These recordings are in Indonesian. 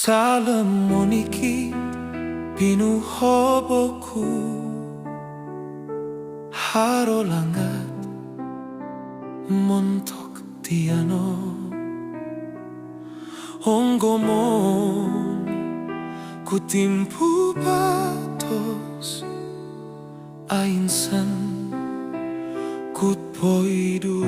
Salamoniki pinuhoboku harolangat montok tiano onggomon kutimpu batos ainsan kutpoidu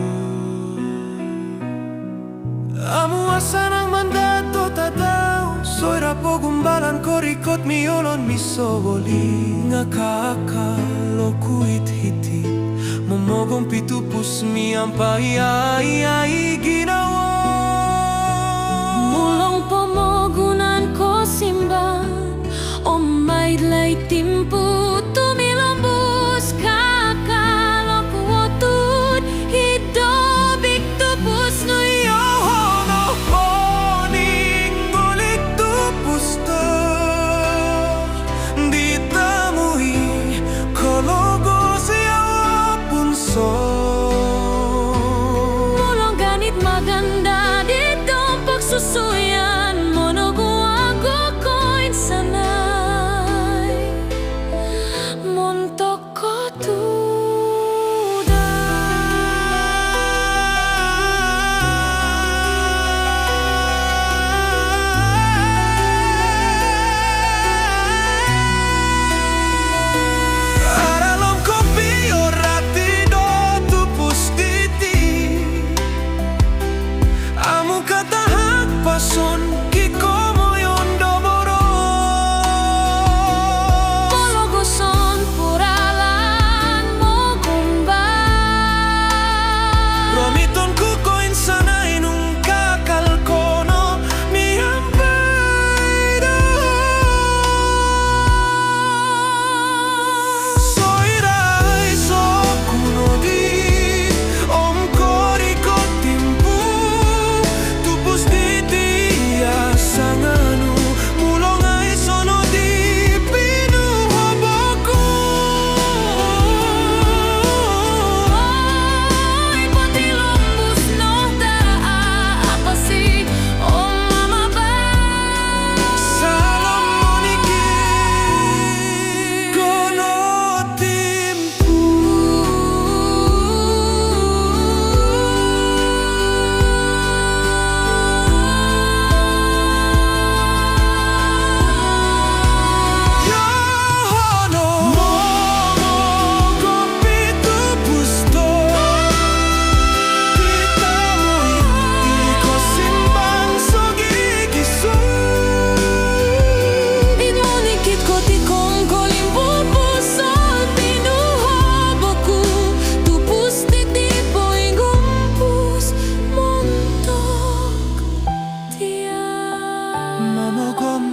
amu asanang mandato tadao soira pogumbalan korikot miolon misoboli ngakakalokuit hiti momogong pitupus miampai ai ginawa mulong pomogunan ko simban omay lay timpu tumilombus kakalokuotun hidobik tupus no mulong ganit maganda dito pagsusuyan monoguago ko'y sanay montok ko tuda aralom kopi orati pason kikomo yondomoro pologoson puralan mogumba romiton kukoin sanay nung kakalkono mihampaido soirai sokunodi om koriko timpu tupus sanganu mulong ay sono di pinuhoboku ay patilombus no daapasi om mamaba Salamoniki kono timpu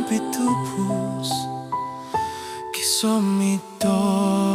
pitupus kisomito